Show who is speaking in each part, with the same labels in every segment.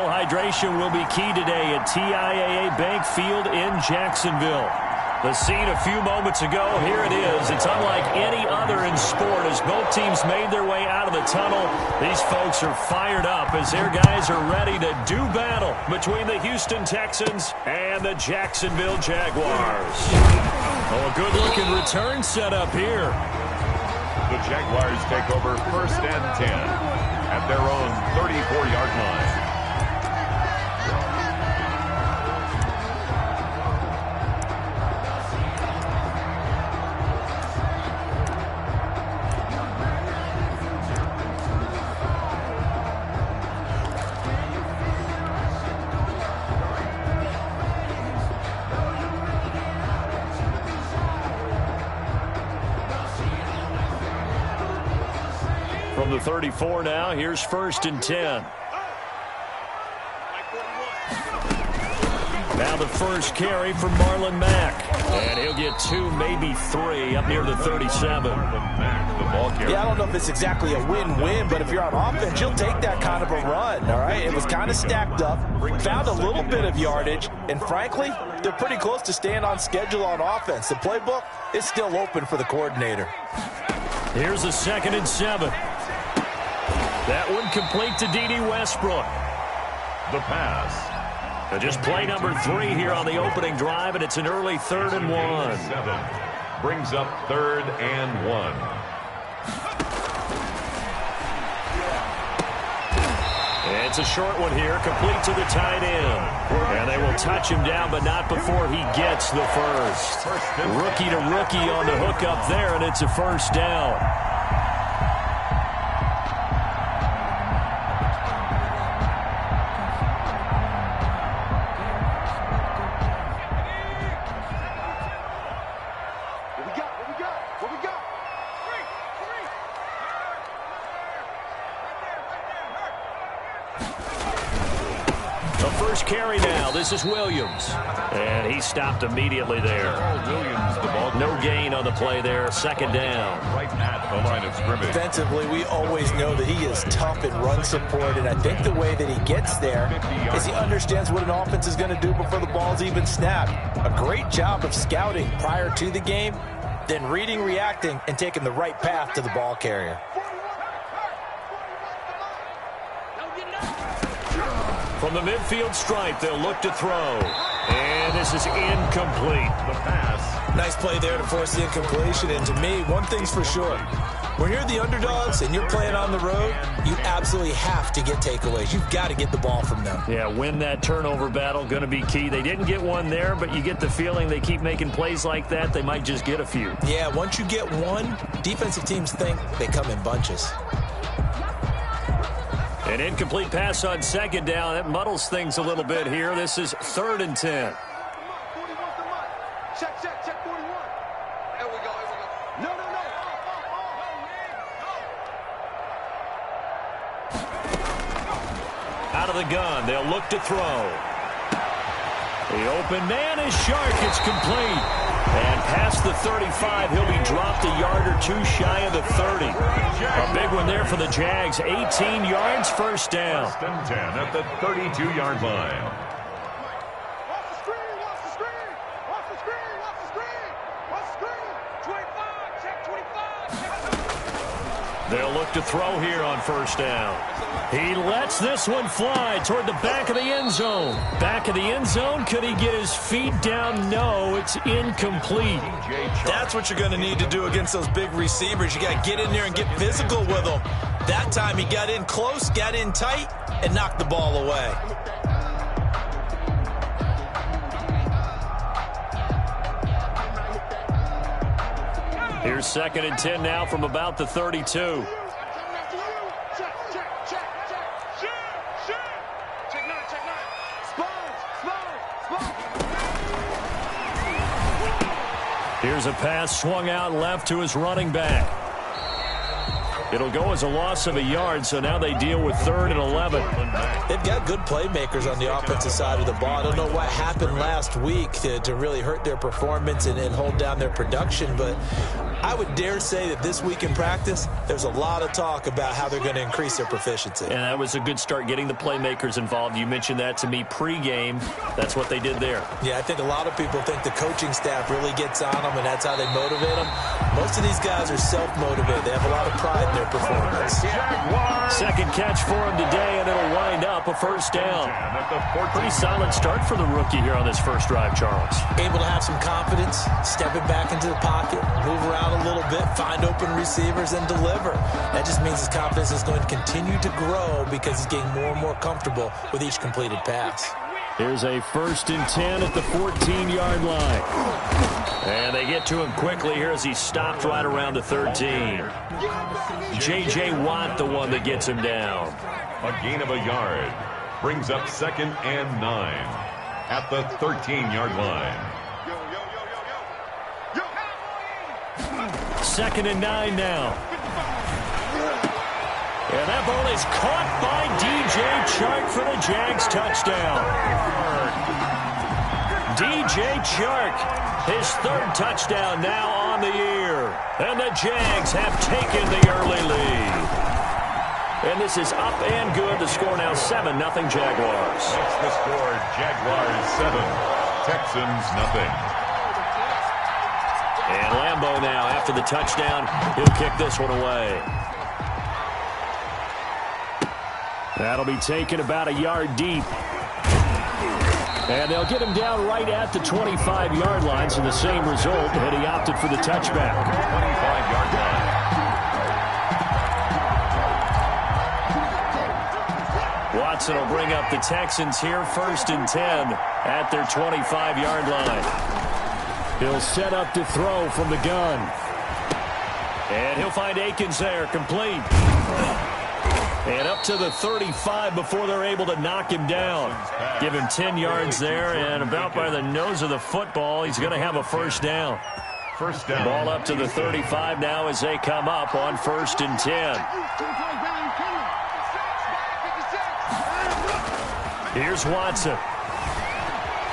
Speaker 1: Hydration will be key today at TIAA Bank Field in Jacksonville. The scene a few moments ago, here it is. It's unlike any other in sport as both teams made their way out of the tunnel. These folks are fired up as their guys are ready to do battle between the Houston Texans and the Jacksonville Jaguars. Oh, a good-looking return set up here.
Speaker 2: The Jaguars take over 1st and 10 at their own 34-yard line.
Speaker 1: From the 34 now, here's 1st and 10. Now the first carry from Marlon Mack. And he'll get 2, maybe 3 up near the 37.
Speaker 3: Yeah, I don't know if it's exactly a win-win, but if you're on offense, you'll take that kind of a run, all right? It was kind of stacked up, found a little bit of yardage, and frankly, they're pretty close to staying on schedule on offense. The playbook is still open for the coordinator.
Speaker 1: Here's a 2nd and 7. That one complete to D.D. Westbrook.
Speaker 2: The pass.
Speaker 1: Just play number 3 here on the opening drive, and it's an early 3rd and 1.
Speaker 2: 7 brings up 3rd and 1.
Speaker 1: It's a short one here, complete to the tight end. And they will touch him down, but not before he gets the first. Rookie to rookie on the hook up there, and it's a 1st down. First carry now. This is Williams. And he stopped immediately there. No gain on the play there. 2nd down.
Speaker 2: Right at the line of scrimmage.
Speaker 3: Defensively, we always know that he is tough in run support, and I think the way that he gets there is he understands what an offense is going to do before the ball's even snapped. A great job of scouting prior to the game, then reading, reacting, and taking the right path to the ball carrier.
Speaker 1: From the midfield stripe, they'll look to throw. And this is incomplete.
Speaker 2: The pass.
Speaker 3: Nice play there to force the incompletion. And to me, one thing's for sure. When you're the underdogs and you're playing on the road, you absolutely have to get takeaways. You've got to get the ball from them.
Speaker 1: Yeah, win that turnover battle, going to be key. They didn't get one there, but you get the feeling they keep making plays like that, they might just get a few.
Speaker 3: Yeah, once you get one, defensive teams think they come in bunches.
Speaker 1: An incomplete pass on 2nd down. That muddles things a little bit here. This is 3rd and 10.
Speaker 4: Check 41. There we go. No.
Speaker 1: Out of the gun. They'll look to throw. The open man is sharp. It's complete. And past the 35, he'll be dropped a yard or 2 shy of the 30. A big one there for the Jags. 18 yards, 1st down.
Speaker 2: 1st and 10 at the 32-yard line.
Speaker 4: Watch the screen. 25. Check 25.
Speaker 1: They'll look to throw here on 1st down. He lets this one fly toward the back of the end zone. Back of the end zone. Could he get his feet down? No, it's incomplete.
Speaker 3: That's what you're going to need to do against those big receivers. You got to get in there and get physical with them. That time he got in close, got in tight, and knocked the ball away.
Speaker 1: Here's 2nd and 10 now from about the 32.
Speaker 4: Check 9.
Speaker 1: Here's a pass swung out left to his running back. It'll go as a loss of a yard, so now they deal with 3rd and 11.
Speaker 3: They've got good playmakers on the offensive side of the ball. I don't know what happened last week to really hurt their performance and hold down their production, but I would dare say that this week in practice, there's a lot of talk about how they're going to increase their proficiency.
Speaker 1: And that was a good start getting the playmakers involved. You mentioned that to me pregame. That's what they did there.
Speaker 3: Yeah, I think a lot of people think the coaching staff really gets on them, and that's how they motivate them. Most of these guys are self-motivated. They have a lot of pride in their performance.
Speaker 1: Second catch for him today, and it'll wind up a first down. Pretty solid start for the rookie here on this first drive, Charles.
Speaker 3: Able to have some confidence, stepping back into the pocket, move around a little bit, find open receivers, and deliver. That just means his confidence is going to continue to grow because he's getting more and more comfortable with each completed pass.
Speaker 1: Here's a 1st and 10 at the 14-yard line. And they get to him quickly here as he stopped right around the 13. J.J. Watt, the one that gets him down.
Speaker 2: A gain of a yard. Brings up 2nd and 9 at the 13-yard line.
Speaker 1: 2nd and 9 now. And that ball is caught by D.J. Chark for the Jags touchdown. D.J. Chark, his 3rd touchdown now on the year. And the Jags have taken the early lead. And this is up and good. The score now 7-0 Jaguars.
Speaker 2: That's the score. Jaguars 7, Texans nothing.
Speaker 1: And Lambeau now, after the touchdown, he'll kick this one away. That'll be taken about a yard deep. And they'll get him down right at the 25-yard line, so the same result, and he opted for the touchback.
Speaker 2: 25-yard line.
Speaker 1: Watson will bring up the Texans here, 1st and 10 at their 25-yard line. He'll set up to throw from the gun. And he'll find Akins there, complete. And up to the 35 before they're able to knock him down. Give him 10 yards there, and about by the nose of the football, he's going to have a first down.
Speaker 2: First down.
Speaker 1: Ball up to the 35 now as they come up on 1st and 10. Here's Watson.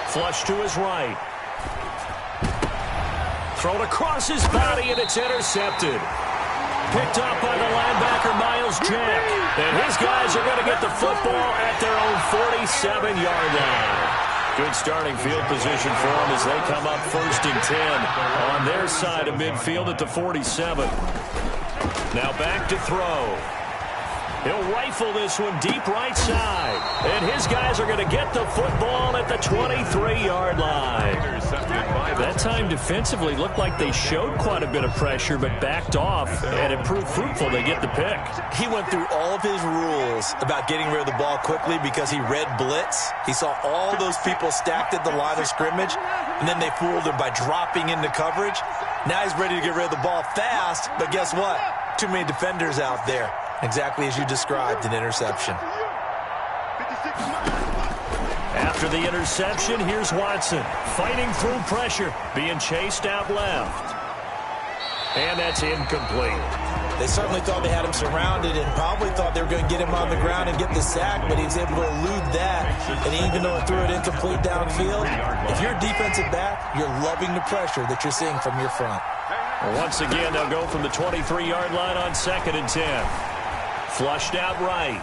Speaker 1: Flush to his right. Thrown across his body, and it's intercepted. Picked up by the linebacker, Miles Jack. And his guys are going to get the football at their own 47-yard line. Good starting field position for them as they come up 1st and 10 on their side of midfield at the 47. Now back to throw. He'll rifle this one deep right side. And his guys are going to get the football at the 23-yard line. That time defensively looked like they showed quite a bit of pressure but backed off, and it proved fruitful. They get the pick.
Speaker 3: He went through all of his rules about getting rid of the ball quickly because he read blitz. He saw all those people stacked at the line of scrimmage, and then they fooled him by dropping into coverage. Now he's ready to get rid of the ball fast, but guess what? Too many defenders out there. Exactly as you described, an interception.
Speaker 1: After the interception, here's Watson fighting through pressure, being chased out left. And that's incomplete.
Speaker 3: They certainly thought they had him surrounded and probably thought they were going to get him on the ground and get the sack, but he was able to elude that. And even though it threw it incomplete downfield, if you're a defensive back, you're loving the pressure that you're seeing from your front.
Speaker 1: Once again, they'll go from the 23-yard line on 2nd and 10. Flushed out right.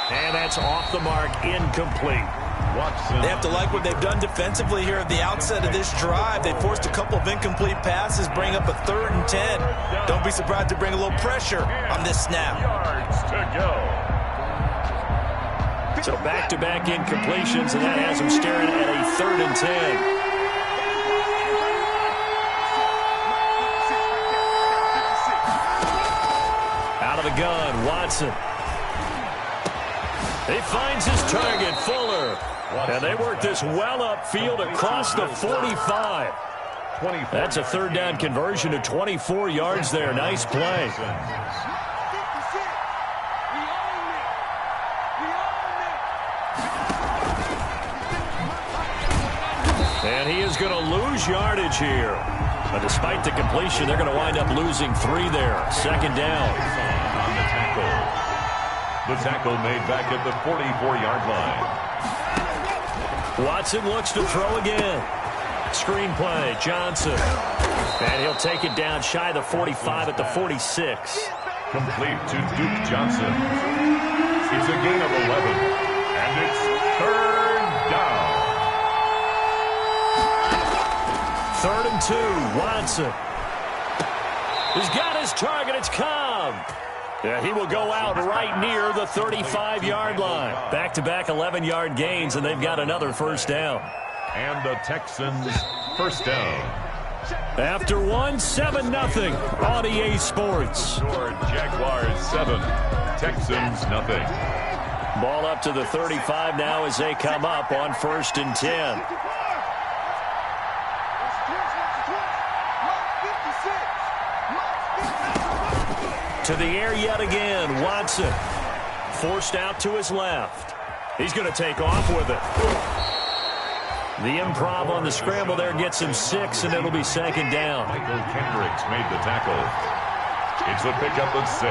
Speaker 1: And that's off the mark, incomplete.
Speaker 3: They have to like what they've done defensively here at the outset of this drive. They forced a couple of incomplete passes, bring up a 3rd and 10. Don't be surprised to bring a little pressure on this snap.
Speaker 1: So back-to-back incompletions, and that has them staring at a 3rd and 10. Out of the gun, Watson. He finds his target, Fuller. And they work this well upfield across the 45. That's a 3rd down conversion of 24 yards there. Nice play. And he is going to lose yardage here. But despite the completion, they're going to wind up losing 3 there. 2nd down.
Speaker 2: The tackle made back at the 44-yard line.
Speaker 1: Watson looks to throw again. Screen play, Johnson. And he'll take it down shy of the 45 at the 46.
Speaker 2: Complete to Duke Johnson. It's a gain of 11. And it's third down.
Speaker 1: 3rd and 2, Watson. He's got his target. It's Cobb. Yeah, he will go out right near the 35-yard line. Back-to-back 11-yard gains, and they've got another first down.
Speaker 2: And the Texans first down.
Speaker 1: After 7-0 on EA Sports.
Speaker 2: Jaguars 7, Texans nothing.
Speaker 1: Ball up to the 35 now as they come up on 1st and 10. To the air yet again, Watson. Forced out to his left. He's going to take off with it. The improv on the scramble there gets him 6, and it'll be 2nd down.
Speaker 2: Michael Kendricks made the tackle. It's a pickup of 6.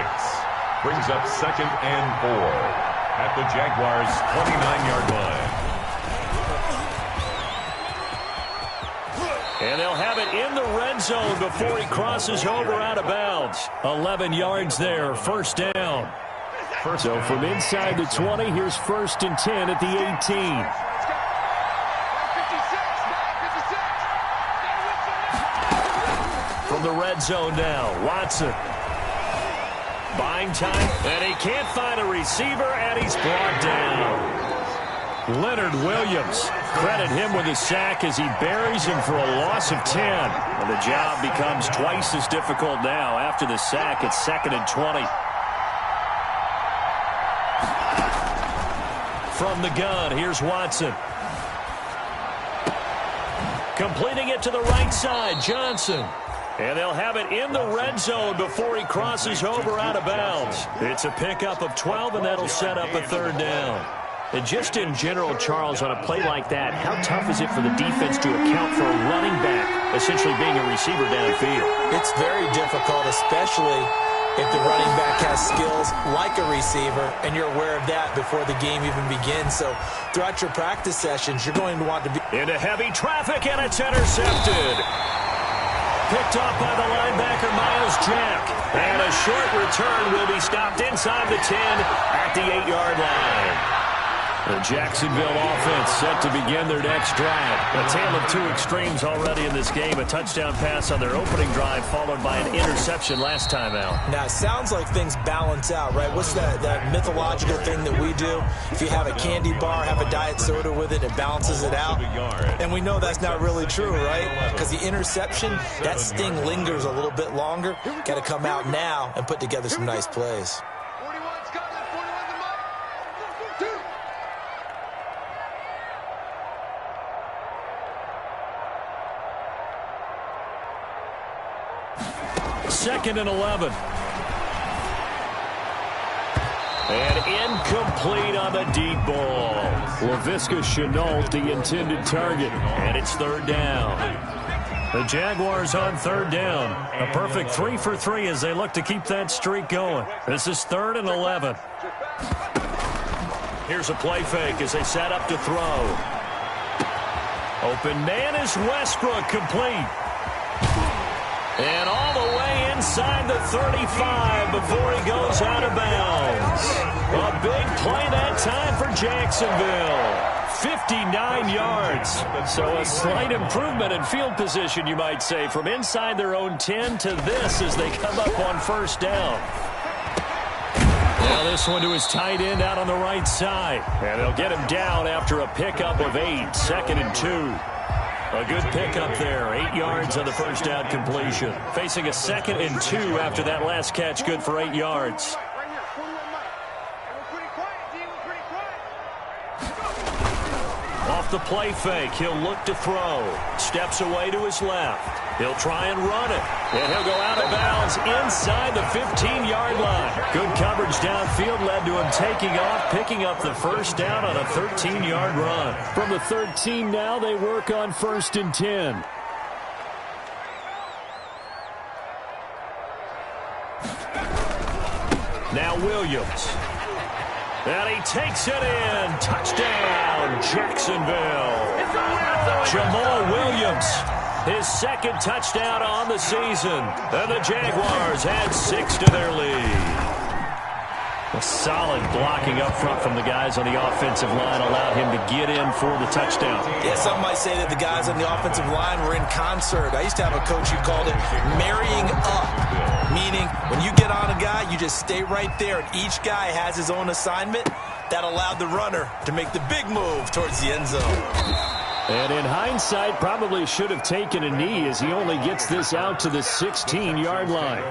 Speaker 2: Brings up 2nd and 4 at the Jaguars' 29-yard line.
Speaker 1: And they'll have it in the red zone before he crosses over out of bounds. 11 yards there, first down. So from inside the 20, here's 1st and 10 at the 18. From the red zone now, Watson. Buying time, and he can't find a receiver, and he's brought down. Leonard Williams, credit him with a sack as he buries him for a loss of 10. And the job becomes twice as difficult now. After the sack, it's 2nd and 20. From the gun, here's Watson. Completing it to the right side, Johnson. And they'll have it in the red zone before he crosses over out of bounds. It's a pickup of 12, and that'll set up a 3rd down. And just in general, Charles, on a play like that, how tough is it for the defense to account for a running back essentially being a receiver downfield?
Speaker 3: It's very difficult, especially if the running back has skills like a receiver, and you're aware of that before the game even begins. So throughout your practice sessions, you're going to want to be
Speaker 1: into heavy traffic, and it's intercepted. Picked off by the linebacker, Miles Jack. And a short return will be stopped inside the 10 at the 8-yard line. The Jacksonville offense set to begin their next drive. A tale of 2 extremes already in this game. A touchdown pass on their opening drive, followed by an interception last time out.
Speaker 3: Now, it sounds like things balance out, right? What's that mythological thing that we do? If you have a candy bar, have a diet soda with it, it balances it out. And we know that's not really true, right? Because the interception, that sting lingers a little bit longer. Got to come out now and put together some nice plays.
Speaker 4: 41 Scotland, 41 the Mike.
Speaker 1: 2nd and 11. And incomplete on the deep ball. Laviska Shenault, the intended target. And it's 3rd down. The Jaguars on 3rd down. A perfect 3 for 3 as they look to keep that streak going. This is 3rd and 11. Here's a play fake as they set up to throw. Open man is Westbrook, complete. And all the way inside the 35 before he goes out of bounds. A big play that time for Jacksonville. 59 yards. So a slight improvement in field position, you might say, from inside their own 10 to this as they come up on 1st down. Now this one to his tight end out on the right side. And they'll get him down after a pickup of 8, 2nd and 2. A good pickup there, 8 yards on the first down completion. Facing a 2nd and 2 after that last catch, good for 8 yards.
Speaker 4: Right here, 41 Mike. And we're pretty quiet, team. We're pretty quiet.
Speaker 1: Off the play fake, he'll look to throw. Steps away to his left. He'll try and run it. And he'll go out of bounds inside the 15-yard line. Good coverage downfield led to him taking off, picking up the first down on a 13-yard run. From the 13 now, they work on 1st and 10. Now Williams. And he takes it in. Touchdown, Jacksonville. Jamal Williams, his second touchdown on the season. And the Jaguars add 6 to their lead. A solid blocking up front from the guys on the offensive line allowed him to get in for the touchdown.
Speaker 3: Yeah, some might say that the guys on the offensive line were in concert. I used to have a coach who called it marrying up, meaning when you get on a guy, you just stay right there, and each guy has his own assignment. That allowed the runner to make the big move towards the end zone.
Speaker 1: And in hindsight, probably should have taken a knee as he only gets this out to the 16-yard line.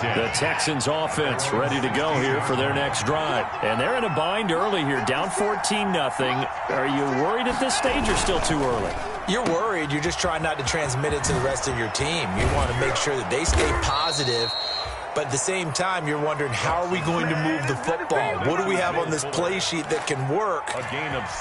Speaker 1: The Texans offense ready to go here for their next drive. And they're in a bind early here, down 14-0. Are you worried at this stage or still too early?
Speaker 3: You're worried. You're just trying not to transmit it to the rest of your team. You want to make sure that they stay positive. But at the same time, you're wondering, how are we going to move the football? What do we have on this play sheet that can work?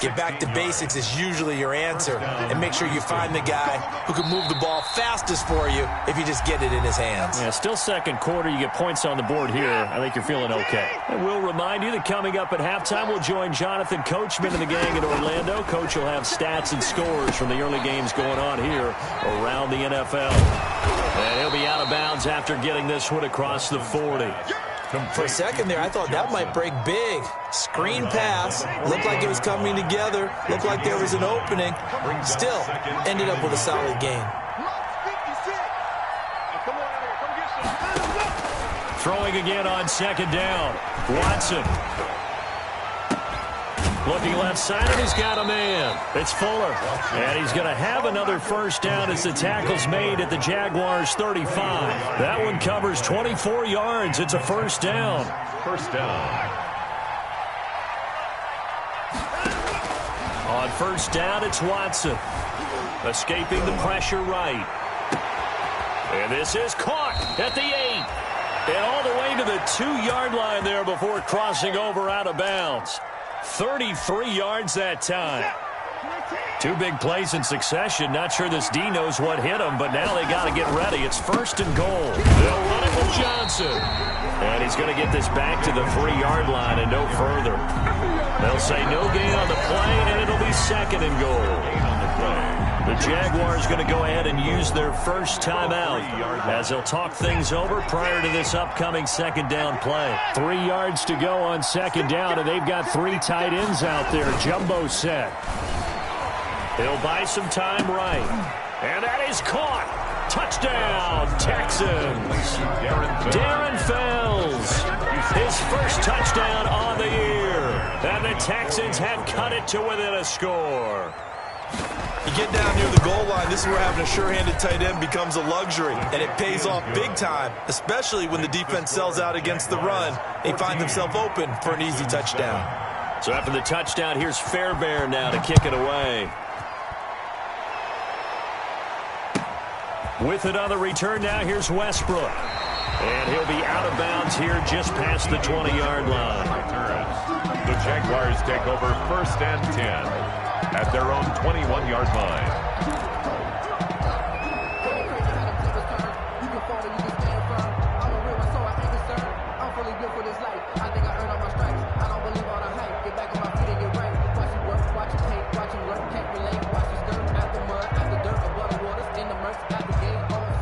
Speaker 3: Get back to basics is usually your answer. And make sure you find the guy who can move the ball fastest for you if you just get it in his hands.
Speaker 1: Yeah, still second quarter. You get points on the board here. I think you're feeling okay. And we'll remind you that coming up at halftime, we'll join Jonathan Coachman and the gang in Orlando. Coach will have stats and scores from the early games going on here around the NFL. And he'll be out of bounds after getting this one across the 40.
Speaker 3: For a second there, I thought that might break big. Screen pass. Looked like it was coming together. Looked like there was an opening. Still, ended up with a solid game.
Speaker 1: Throwing again on second down. Watson. Looking left side, and he's got a man. It's Fuller. And he's going to have another first down as the tackle's made at the Jaguars' 35. That one covers 24 yards. It's a first down.
Speaker 2: First down.
Speaker 1: On first down, it's Watson. Escaping the pressure right. And this is caught at the 8. And all the way to the 2-yard line there before crossing over out of bounds. 33 yards that time. 2 big plays in succession. Not sure this D knows what hit him, but now they got to get ready. It's first and goal. They'll run it with Johnson. And he's going to get this back to the 3-yard line and no further. They'll say no gain on the play, and it'll be second and goal. The Jaguars going to go ahead and use their first timeout as they'll talk things over prior to this upcoming second down play. 3 yards to go on second down, and they've got 3 tight ends out there. Jumbo set. He'll buy some time right. And that is caught. Touchdown, Texans. Darren Fells. His first touchdown on the year. And the Texans have cut it to within a score.
Speaker 3: You get down near the goal line, this is where having a sure-handed tight end becomes a luxury, and it pays off big time, especially when the defense sells out against the run. They find themselves open for an easy touchdown.
Speaker 1: So after the touchdown, here's Fairbairn now to kick it away. With it on the return now, here's Westbrook. And he'll be out of bounds here just past the 20-yard line.
Speaker 2: The Jaguars take over first and 10. At their own 21-yard line.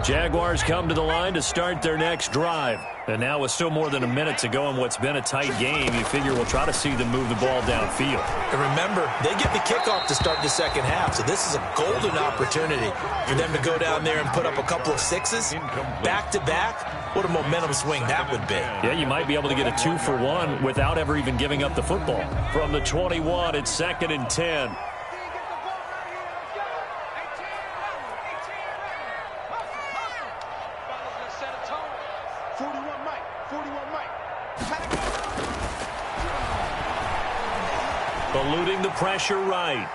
Speaker 1: Jaguars come to the line to start their next drive. And now with still more than a minute to go in what's been a tight game, you figure we'll try to see them move the ball downfield.
Speaker 3: And remember, they get the kickoff to start the second half, so this is a golden opportunity for them to go down there and put up a couple of sixes back-to-back. What a momentum swing that would be.
Speaker 1: Yeah, you might be able to get a 2-for-1 without ever even giving up the football. From the 21, it's second and 10. Eluding the pressure right.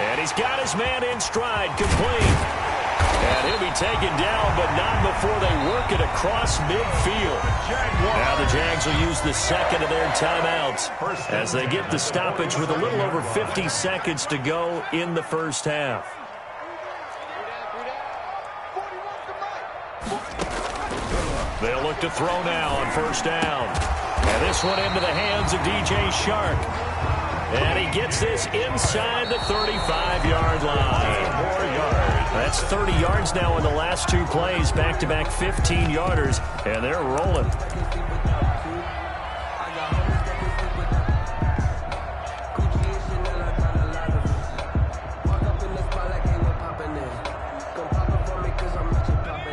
Speaker 1: And he's got his man in stride, complete. And he'll be taken down, but not before they work it across midfield. Now the Jags will use the second of their timeouts as they get the stoppage with a little over 50 seconds to go in the first half. They'll look to throw now on first down. And this one into the hands of DJ Shark. And he gets this inside the 35-yard line. 4 yards. That's 30 yards now in the last 2 plays. Back-to-back 15-yarders. And they're rolling.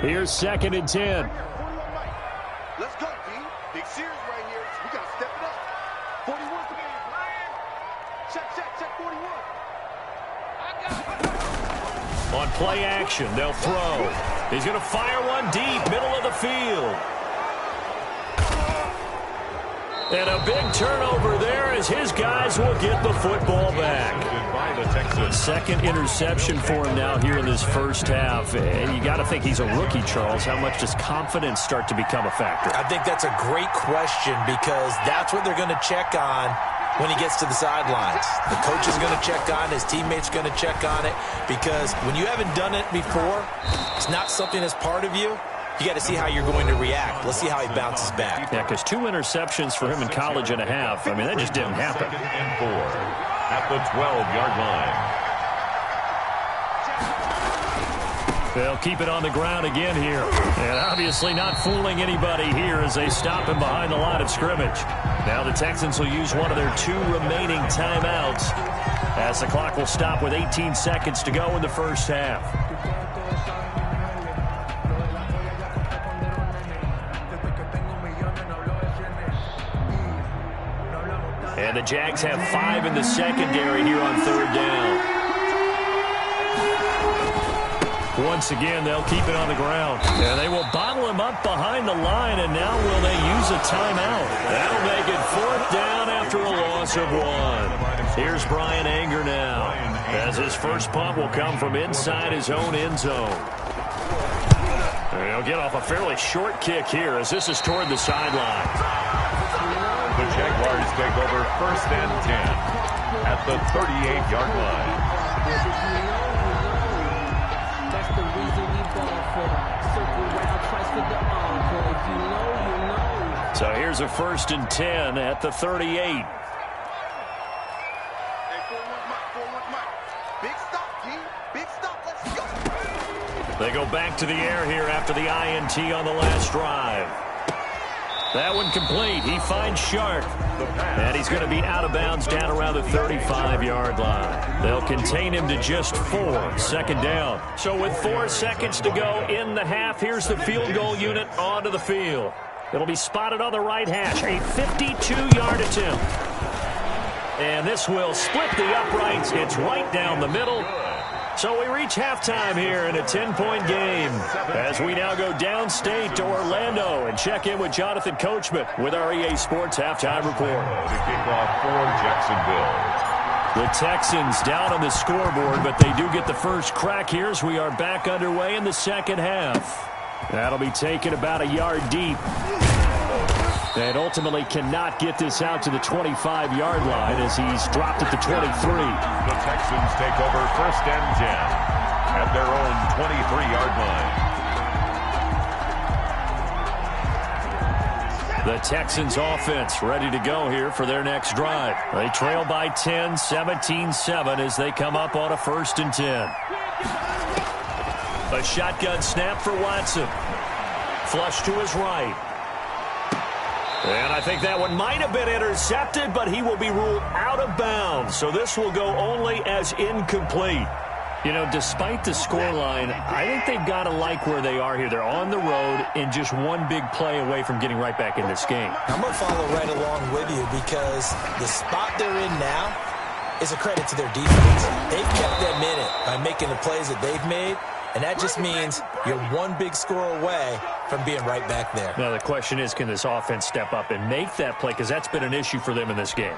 Speaker 1: Here's 2nd and 10.
Speaker 4: Let's go, D. Big series right here. We got to step it up. 41 command. Check 41.
Speaker 1: On play action, they'll throw. He's going to fire one deep, middle of the field. And a big turnover there as his guys will get the football back.
Speaker 2: By the Texans.
Speaker 1: Second interception for him now here in this first half. And you got to think he's a rookie, Charles. How much does confidence start to become a factor?
Speaker 3: I think that's a great question because that's what they're going to check on when he gets to the sidelines. The coach is going to check on, his teammates are going to check on it, because when you haven't done it before, it's not something that's part of you. You got to see how you're going to react. Let's see how he bounces back.
Speaker 1: Yeah, because 2 interceptions for him in college and a half. I mean, that just didn't happen.
Speaker 2: 2nd and 4 at the 12-yard line.
Speaker 1: They'll keep it on the ground again here. And obviously not fooling anybody here as they stop him behind the line of scrimmage. Now the Texans will use one of their 2 remaining timeouts as the clock will stop with 18 seconds to go in the first half. And the Jags have 5 in the secondary here on 3rd down. Once again, they'll keep it on the ground. And they will bottle him up behind the line, and now will they use a timeout? That'll make it 4th down after a loss of 1. Here's Brian Anger now, as his first punt will come from inside his own end zone. And he'll get off a fairly short kick here as this is toward the sideline.
Speaker 2: The Jaguars take over 1st and 10 at the 38-yard line.
Speaker 1: So here's a 1st and 10 at the 38.
Speaker 4: Big stop, G. Big stop. Let's go.
Speaker 1: They go back to the air here after the INT on the last drive. That one complete. He finds Shark. And he's going to be out of bounds down around the 35-yard line. They'll contain him to just 4. 2nd down. So with 4 seconds to go in the half, here's the field goal unit onto the field. It'll be spotted on the right hash. A 52-yard attempt. And this will split the uprights. It's right down the middle. So we reach halftime here in a 10-point game as we now go downstate to Orlando and check in with Jonathan Coachman with our EA Sports Halftime Report.
Speaker 2: The kickoff for Jacksonville.
Speaker 1: The Texans down on the scoreboard, but they do get the first crack here as we are back underway in the second half. That'll be taken about a yard deep. And ultimately cannot get this out to the 25-yard line as he's dropped at the 23.
Speaker 2: The Texans take over 1st and 10 at their own 23-yard line.
Speaker 1: The Texans offense ready to go here for their next drive. They trail by 10, 17-7 as they come up on a 1st and 10. A shotgun snap for Watson. Flush to his right. And I think that one might have been intercepted, but he will be ruled out of bounds. So this will go only as incomplete. You know, despite the scoreline, I think they've got to like where they are here. They're on the road and just one big play away from getting right back in this game.
Speaker 3: I'm going to follow right along with you because the spot they're in now is a credit to their defense. They've kept them in it by making the plays that they've made. And that just means you're one big score away from being right back there.
Speaker 1: Now, the question is, can this offense step up and make that play? Because that's been an issue for them in this game.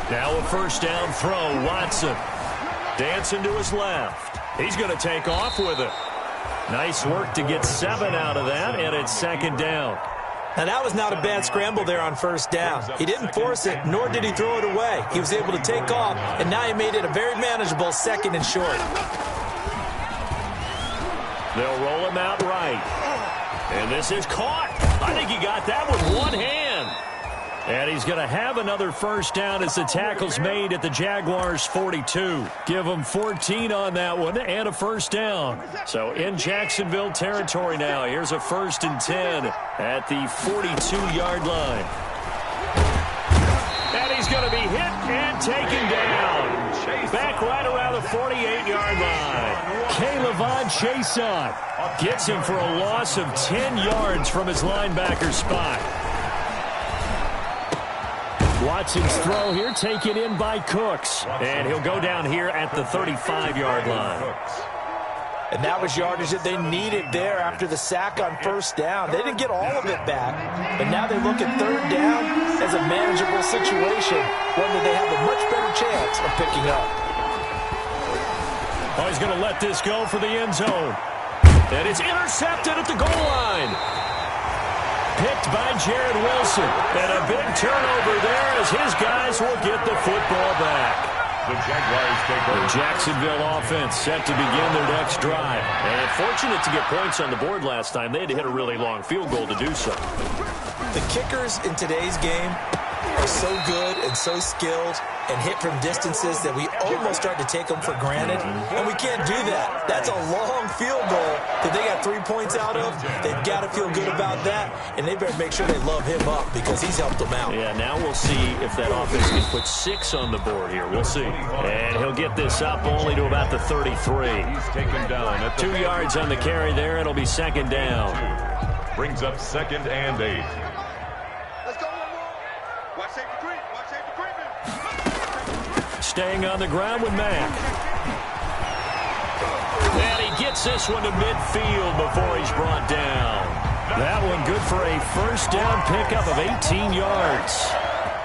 Speaker 1: Now a 1st down throw. Watson dancing to his left. He's going to take off with it. Nice work to get 7 out of that, and it's 2nd down.
Speaker 3: Now, that was not a bad scramble there on first down. He didn't force it, nor did he throw it away. He was able to take off, and now he made it a very manageable 2nd and short.
Speaker 1: They'll roll him out right. And this is caught. I think he got that with one hand. And he's going to have another first down as the tackle's made at the Jaguars' 42. Give them 14 on that one and a first down. So in Jacksonville territory now. Here's a 1st and 10 at the 42-yard line. And he's going to be hit and taken down. Back right around the 48-yard line. K'Lavon Chaisson gets him for a loss of 10 yards from his linebacker spot. Watson's throw here taken in by Cooks. And he'll go down here at the 35-yard line.
Speaker 3: And that was yardage that they needed there after the sack on first down. They didn't get all of it back, but now they look at 3rd down as a manageable situation, one that they have a much better chance of picking up.
Speaker 1: Oh, he's going to let this go for the end zone. And it's intercepted at the goal line. Picked by Jared Wilson. And a big turnover there as his guys will get the football back.
Speaker 2: The Jaguars take over.
Speaker 1: The Jacksonville offense set to begin their next drive. And fortunate to get points on the board last time. They had to hit a really long field goal to do so.
Speaker 3: The kickers in today's game are so good and so skilled and hit from distances that we almost start to take them for granted. And we can't do that. That's a long field goal that they got 3 points out of. They've got to feel good about that, and they better make sure they love him up because he's helped them out.
Speaker 1: Yeah, now we'll see if that offense can put 6 on the board here. We'll see. And he'll get this up only to about the 33.
Speaker 2: He's taken down at
Speaker 1: 2 yards on the carry there. It'll be 2nd down.
Speaker 2: Brings up 2nd and 8.
Speaker 4: Let's go one more. Watch safety creep. Watch safety creeping.
Speaker 1: Staying on the ground with Mack. And he gets this one to midfield before he's brought down. That one good for a first down pickup of 18 yards.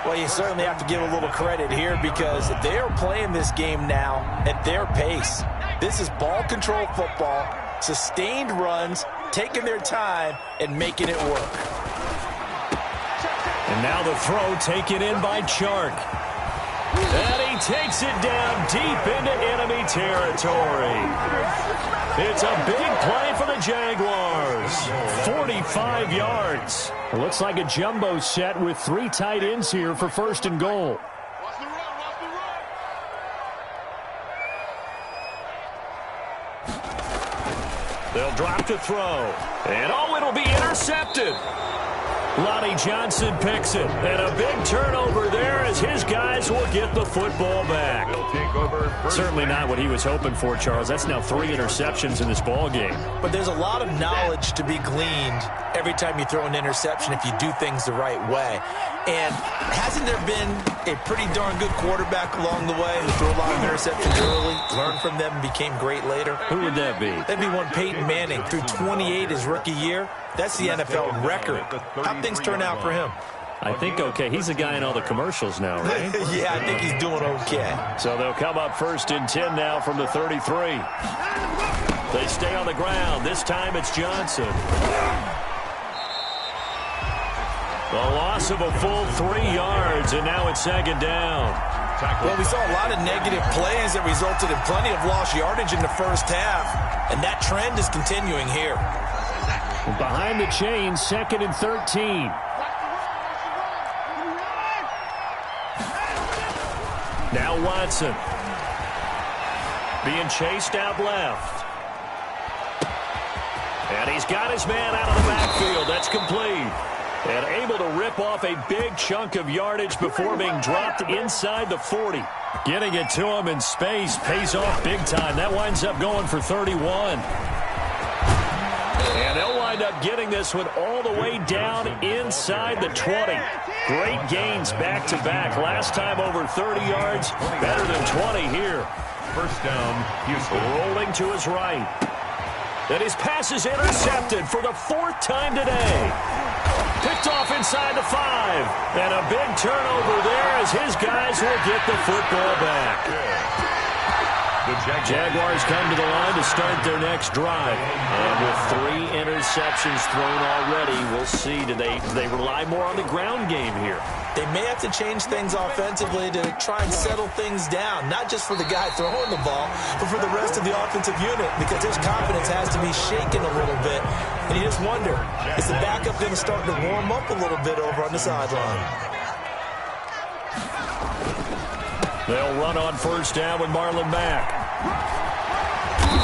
Speaker 3: Well, you certainly have to give a little credit here because they are playing this game now at their pace. This is ball control football, sustained runs, taking their time, and making it work.
Speaker 1: And now the throw taken in by Chark. And he takes it down deep into enemy territory. It's a big play for the Jaguars. 45 yards. It looks like a jumbo set with 3 tight ends here for 1st and goal.
Speaker 4: Watch the run. Watch the run.
Speaker 1: They'll drop to throw. And oh, it'll be intercepted. Lonnie Johnson picks it. And a big turnover there as his guys will get the football back.
Speaker 2: Take over.
Speaker 1: Certainly not what he was hoping for, Charles. That's now 3 interceptions in this ball game.
Speaker 3: But there's a lot of knowledge to be gleaned every time you throw an interception if you do things the right way. And hasn't there been a pretty darn good quarterback along the way who threw a lot of interceptions early, learned from them, and became great later?
Speaker 1: Who would that be?
Speaker 3: That'd be one Peyton Manning. Threw 28 his rookie year. That's the NFL record. How'd things turn out for him?
Speaker 1: I think okay. He's a guy in all the commercials now, right?
Speaker 3: Yeah, I think he's doing okay.
Speaker 1: So they'll come up 1st and 10 now from the 33. They stay on the ground. This time it's Johnson. The loss of a full 3 yards, and now it's 2nd down.
Speaker 3: Well, we saw a lot of negative plays that resulted in plenty of lost yardage in the first half, and that trend is continuing here.
Speaker 1: Behind the chains, 2nd and 13. Now Watson. Being chased out left. And he's got his man out of the backfield. That's complete. And able to rip off a big chunk of yardage before being dropped inside the 40. Getting it to him in space pays off big time. That winds up going for 31. And they'll wind up getting this one all the way down inside the 20. Great gains back-to-back. Last time over 30 yards, better than 20 here.
Speaker 2: First down, Houston.
Speaker 1: Rolling to his right. And his pass is intercepted for the 4th time today. Picked off inside the 5. And a big turnover there as his guys will get the football back. Jaguars come to the line to start their next drive. And with 3 interceptions thrown already, we'll see. Do they rely more on the ground game here?
Speaker 3: They may have to change things offensively to try and settle things down, not just for the guy throwing the ball, but for the rest of the offensive unit, because his confidence has to be shaken a little bit. And you just wonder, is the backup going to start to warm up a little bit over on the sideline?
Speaker 1: They'll run on first down with Marlon Mack.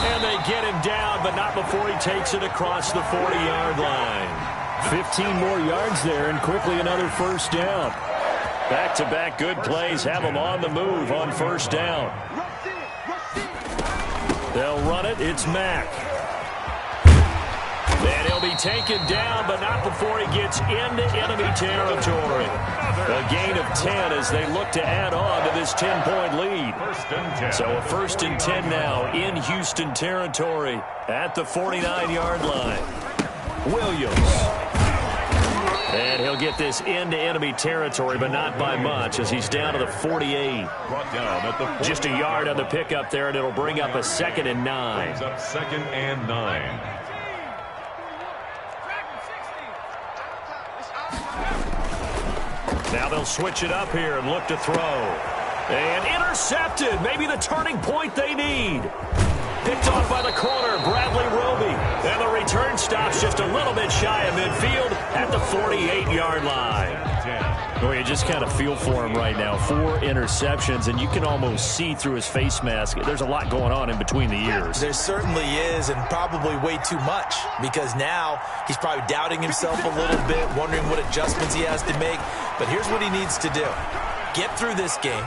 Speaker 1: And they get him down, but not before he takes it across the 40-yard line. 15 more yards there, and quickly another first down. Back-to-back good plays have them on the move on first down. They'll run it. It's Mack. And he'll be taken down, but not before he gets into enemy territory. A gain of 10 as they look to add on to this 10-point lead. So a 1st and 10 now in Houston territory at the 49-yard line. Williams. And he'll get this into enemy territory, but not by much as he's down to the 48. Just a yard on the pickup there, and it'll bring up a 2nd and 9.
Speaker 2: Brings up 2nd and 9.
Speaker 1: Now they'll switch it up here and look to throw. And intercepted. Maybe the turning point they need. Picked off by the corner, Bradley Roby. And the return stops just a little bit shy of midfield at the 48-yard line. Boy, you just kind of feel for him right now. 4 interceptions, and you can almost see through his face mask. There's a lot going on in between the ears.
Speaker 3: There certainly is, and probably way too much, because now he's probably doubting himself a little bit, wondering what adjustments he has to make. But here's what he needs to do. Get through this game.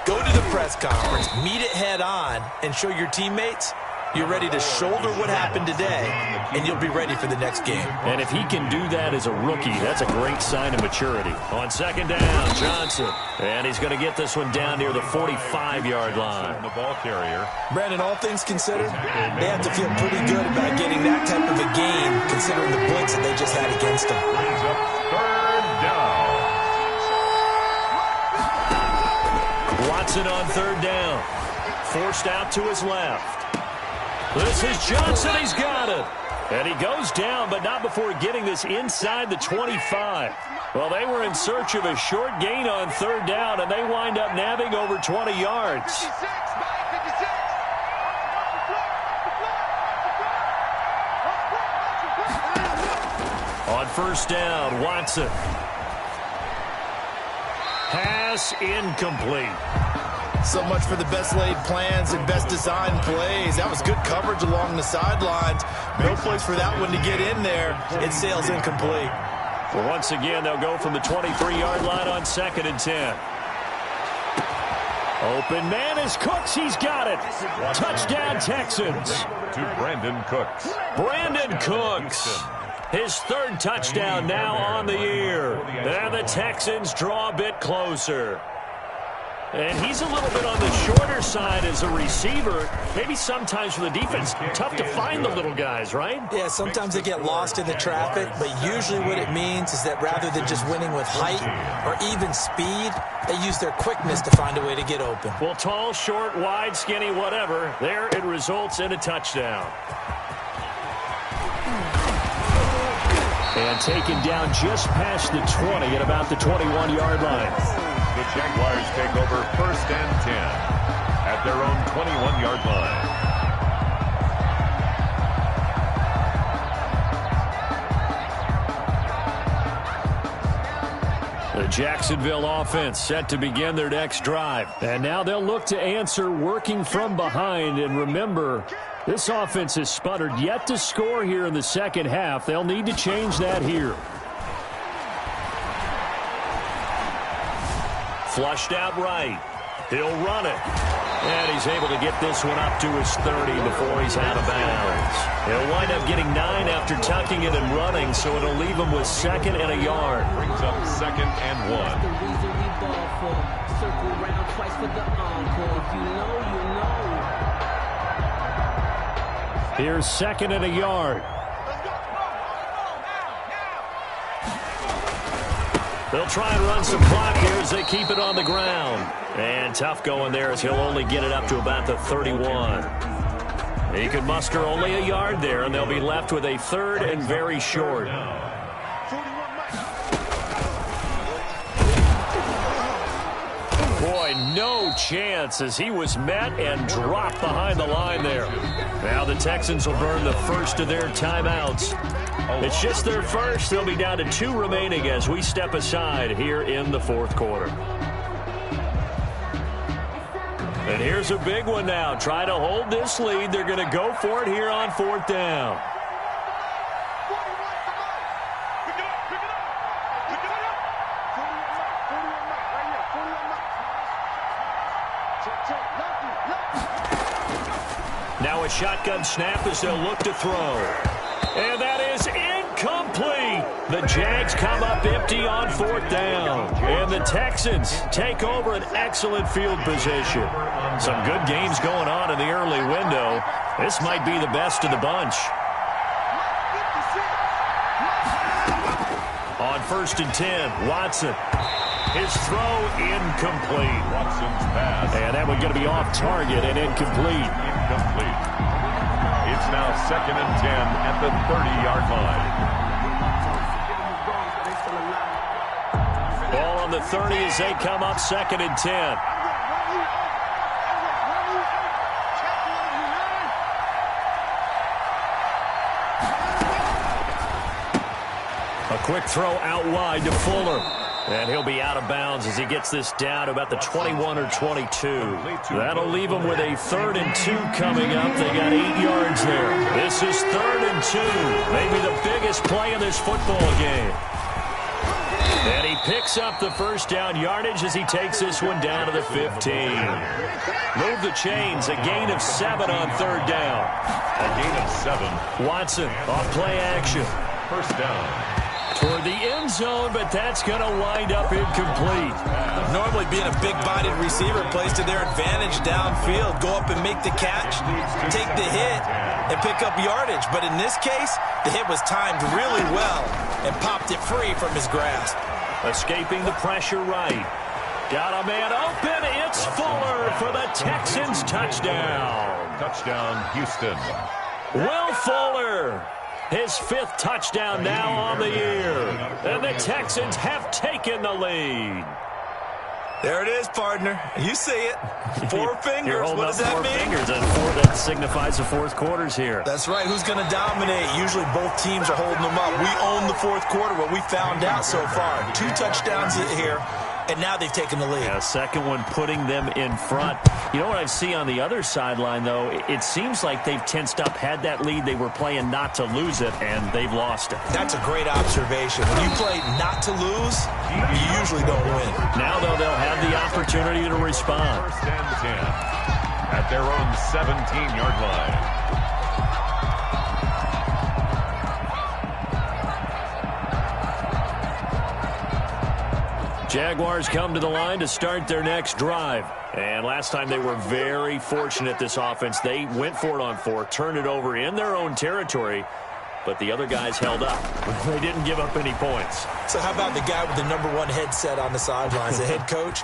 Speaker 3: Go to the press conference, meet it head on, and show your teammates you're ready to shoulder what happened today, and you'll be ready for the next game.
Speaker 1: And if he can do that as a rookie, that's a great sign of maturity. On 2nd down, Johnson. And he's going to get this one down near the 45-yard line.
Speaker 2: The ball carrier.
Speaker 3: Brandon, all things considered, they have to feel pretty good about getting that type of a game, considering the blitz that they just had against them.
Speaker 2: Brings up 3rd down.
Speaker 1: Watson on 3rd down. Forced out to his left. This is Johnson. He's got it. And he goes down, but not before getting this inside the 25. Well, they were in search of a short gain on 3rd down, and they wind up nabbing over 20 yards. On 1st down, Watson. Pass incomplete.
Speaker 3: So much for the best laid plans and best designed plays. That was good coverage along the sidelines. No place for that one to get in there. It sails incomplete.
Speaker 1: Well, once again, they'll go from the 23-yard line on 2nd and 10. Open man is Cooks. He's got it. Touchdown, Texans.
Speaker 2: To Brandon Cooks.
Speaker 1: Brandon Cooks. His 3rd touchdown now on the year. And the Texans draw a bit closer. And he's a little bit on the shorter side as a receiver. Maybe sometimes for the defense, tough to find the little guys, right?
Speaker 3: Yeah, sometimes they get lost in the traffic, but usually what it means is that rather than just winning with height or even speed, they use their quickness to find a way to get open.
Speaker 1: Well, tall, short, wide, skinny, whatever, there it results in a touchdown. And taken down just past the 20 at about the 21-yard line.
Speaker 2: The Jaguars take over 1st and 10 at their own 21-yard
Speaker 1: line. The Jacksonville offense set to begin their next drive. And now they'll look to answer working from behind. And remember, this offense has sputtered yet to score here in the 2nd half. They'll need to change that here. Flushed out right. He'll run it. And he's able to get this one up to his 30 before he's out of bounds. He'll wind up getting 9 after tucking it and running, so it'll leave him with 2nd and a yard.
Speaker 2: Brings up 2nd and 1.
Speaker 1: Here's 2nd and a yard. They'll try and run some clock here as they keep it on the ground. And tough going there as he'll only get it up to about the 31. He could muster only a yard there, and they'll be left with a third and very short. Boy, no chance as he was met and dropped behind the line there. Now the Texans will burn the first of their timeouts. It's just their first. They'll be down to 2 remaining as we step aside here in the fourth quarter. And here's a big one now. Try to hold this lead. They're going to go for it here on 4th down. Now a shotgun snap as they'll look to throw. And that is incomplete. The Jags come up empty on 4th down. And the Texans take over an excellent field position. Some good games going on in the early window. This might be the best of the bunch. On 1st and 10, Watson. His throw incomplete.
Speaker 2: Watson's pass.
Speaker 1: And that one going to be off target and incomplete.
Speaker 2: It's now 2nd and 10 at the 30-yard line.
Speaker 1: Ball on the 30 as they come up 2nd and 10. A quick throw out wide to Fuller. And he'll be out of bounds as he gets this down about the 21 or 22. That'll leave him with a 3rd and 2 coming up. They got 8 yards there. This is 3rd and 2. Maybe the biggest play in this football game. And he picks up the first down yardage as he takes this one down to the 15. Move the chains. A gain of 7 on 3rd down.
Speaker 2: A gain of 7.
Speaker 1: Watson off play action.
Speaker 2: First down.
Speaker 1: Toward the end zone, but that's going to wind up incomplete.
Speaker 3: Normally being a big-bodied receiver plays to their advantage downfield. Go up and make the catch, take the hit, and pick up yardage. But in this case, the hit was timed really well and popped it free from his grasp.
Speaker 1: Escaping the pressure right. Got a man open. It's Fuller for the Texans touchdown.
Speaker 2: Touchdown, Houston.
Speaker 1: Will Fuller. His 5th touchdown now on the year. And the Texans have taken the lead.
Speaker 3: There it is, partner. You see it. 4 fingers. What does that mean?
Speaker 1: 4 fingers, and 4 that signifies the fourth quarter's here.
Speaker 3: That's right. Who's going to dominate? Usually both teams are holding them up. We own the fourth quarter, what we found out so far. 2 touchdowns here. And now they've taken the lead.
Speaker 1: Yeah, second one putting them in front. You know what I see on the other sideline, though? It seems like they've tensed up, had that lead. They were playing not to lose it, and they've lost it.
Speaker 3: That's a great observation. When you play not to lose, you usually don't win.
Speaker 1: Now, though, they'll have the opportunity to respond.
Speaker 2: 1st and 10 at their own 17-yard line.
Speaker 1: Jaguars come to the line to start their next drive. And last time they were very fortunate, this offense. They went for it on 4, turned it over in their own territory, but the other guys held up. They didn't give up any points.
Speaker 3: So how about the guy with the #1 headset on the sidelines, the head coach?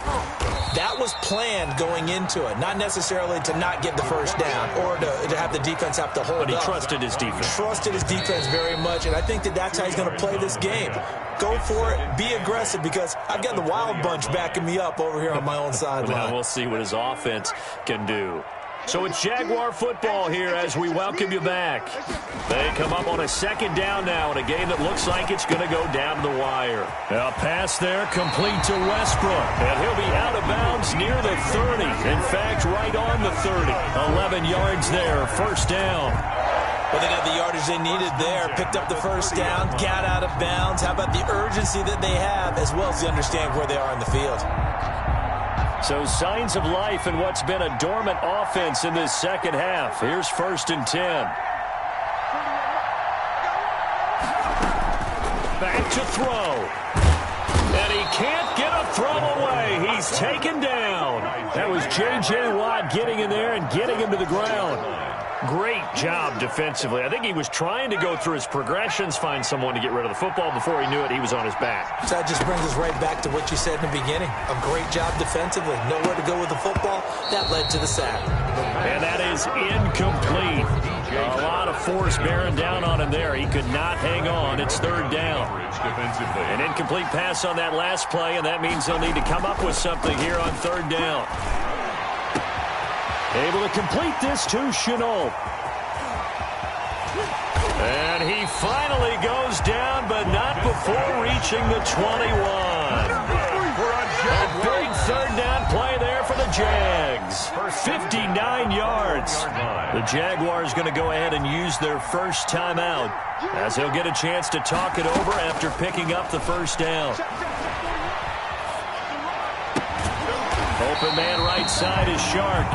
Speaker 3: That was planned going into it, not necessarily to not get the first down or to have the defense have to hold up.
Speaker 1: But he trusted his defense.
Speaker 3: Trusted his defense very much, and I think that's how he's going to play this game. Go for it. Be aggressive because I've got the wild bunch backing me up over here on my own sideline.
Speaker 1: Now we'll see what his offense can do. So it's Jaguar football here as we welcome you back. They come up on a 2nd down now in a game that looks like it's going to go down the wire. A pass there complete to Westbrook. And he'll be out of bounds near the 30. In fact, right on the 30. 11 yards there, 1st down.
Speaker 3: Well, they got the yardage they needed there, picked up the first down, got out of bounds. How about the urgency that they have as well as they understand where they are in the field?
Speaker 1: So signs of life in what's been a dormant offense in this second half. Here's 1st and 10. Back to throw. And he can't get a throw away. He's taken down. That was J.J. Watt getting in there and getting him to the ground. Great job defensively. I think he was trying to go through his progressions, find someone to get rid of the football. Before he knew it, he was on his back.
Speaker 3: So that just brings us right back to what you said in the beginning. A great job defensively. Nowhere to go with the football. That led to the sack.
Speaker 1: And that is incomplete. A lot of force bearing down on him there. He could not hang on. It's third down. An incomplete pass on that last play, and that means they'll need to come up with something here on third down. Able to complete this to Chenault. And he finally goes down, but not before reaching the 21. A big third down play there for the Jags. 59 yards. The Jaguars going to go ahead and use their first timeout as they'll get a chance to talk it over after picking up the first down. Open man right side is Shark.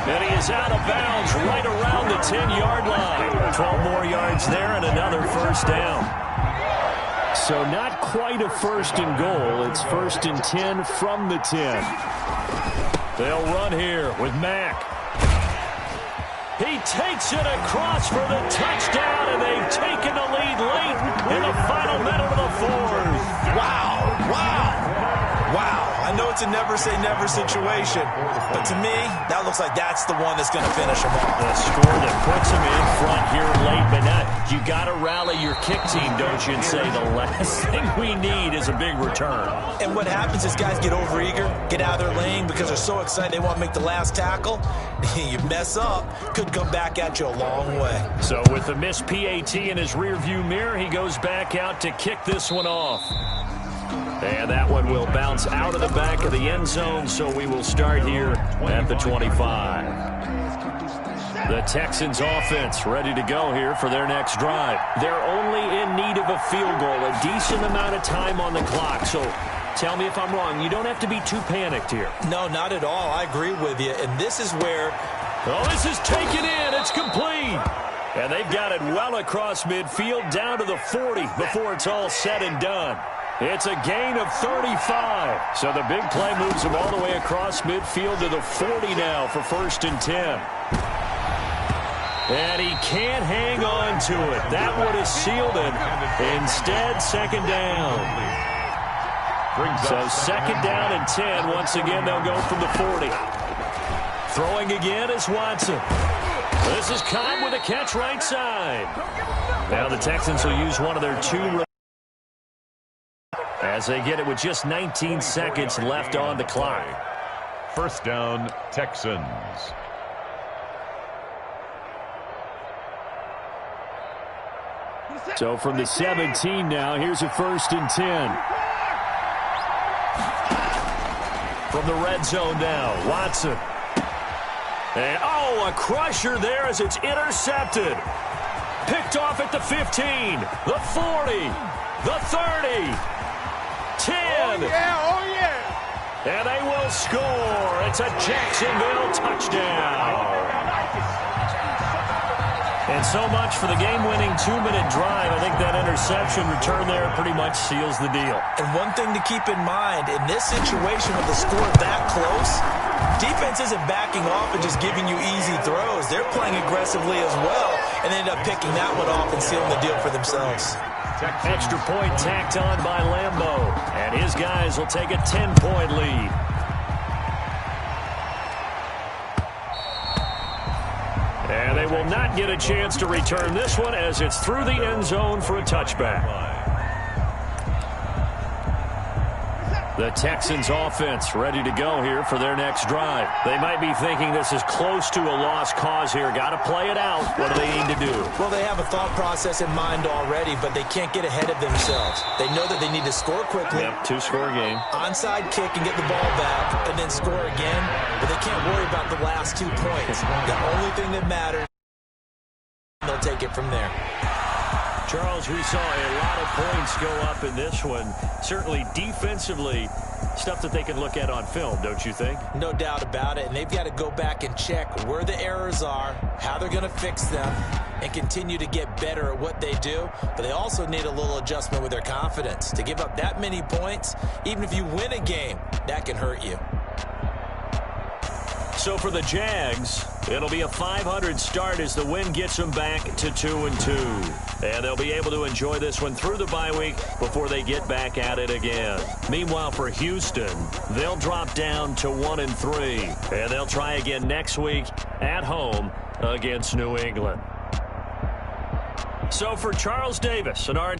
Speaker 1: And he is out of bounds right around the 10-yard line. 12 more yards there and another first down. So not quite a first and goal. It's first and 10 from the 10. They'll run here with Mack. He takes it across for the touchdown, and they've taken the lead late in the final minute of the fourth.
Speaker 3: Wow, wow, wow. I know it's a never-say-never situation, but to me, that looks like that's the one that's going to finish them off.
Speaker 1: A score that puts them in front here late, but not. You got to rally your kick team, don't you, and say the last thing we need is a big return.
Speaker 3: And what happens is guys get overeager, get out of their lane because they're so excited they want to make the last tackle. You mess up, could come back at you a long way.
Speaker 1: So with the missed PAT in his rearview mirror, he goes back out to kick this one off. And that one will bounce out of the back of the end zone, so we will start here at the 25. The Texans offense ready to go here for their next drive. They're only in need of a field goal, a decent amount of time on the clock. So tell me if I'm wrong. You don't have to be too panicked here.
Speaker 3: No, not at all. I agree with you. And this is where...
Speaker 1: Oh, this is taken in. It's complete. And they've got it well across midfield down to the 40 before it's all said and done. It's a gain of 35. So the big play moves him all the way across midfield to the 40 now for first and 10. And he can't hang on to it. That would have sealed it. Instead, second down. So second down and 10. Once again, they'll go from the 40. Throwing again is Watson. This is Cobb with a catch right side. Now the Texans will use one of their two as they get it with just 19 seconds left on the clock.
Speaker 2: First down, Texans.
Speaker 1: So from the 17 now, here's a first and 10. From the red zone now, Watson. And, a crusher there as it's intercepted. Picked off at the 15, the 40, the 30. 10.
Speaker 4: Oh, yeah.
Speaker 1: And they will score. It's a Jacksonville touchdown. And so much for the game-winning 2-minute drive. I think that interception return there pretty much seals the deal.
Speaker 3: And one thing to keep in mind, in this situation with the score that close, defense isn't backing off and just giving you easy throws. They're playing aggressively as well, and they end up picking that one off and sealing the deal for themselves.
Speaker 1: Extra point tacked on by Lambeau. And his guys will take a 10-point lead. And they will not get a chance to return this one as it's through the end zone for a touchback. The Texans offense ready to go here for their next drive. They might be thinking this is close to a lost cause here. Got to play it out. What do they need to do?
Speaker 3: Well, they have a thought process in mind already, but they can't get ahead of themselves. They know that they need to score quickly.
Speaker 1: Yep, two-score game.
Speaker 3: Onside kick and get the ball back and then score again, but they can't worry about the last 2 points. The only thing that matters, they'll take it from there.
Speaker 1: Charles, we saw a lot of points go up in this one. Certainly defensively, stuff that they can look at on film, don't you think?
Speaker 3: No doubt about it. And they've got to go back and check where the errors are, how they're going to fix them, and continue to get better at what they do. But they also need a little adjustment with their confidence. To give up that many points, even if you win a game, that can hurt you.
Speaker 1: So for the Jags, it'll be a .500 start as the win gets them back to 2-2. And they'll be able to enjoy this one through the bye week before they get back at it again. Meanwhile, for Houston, they'll drop down to 1-3. And they'll try again next week at home against New England. So for Charles Davis and our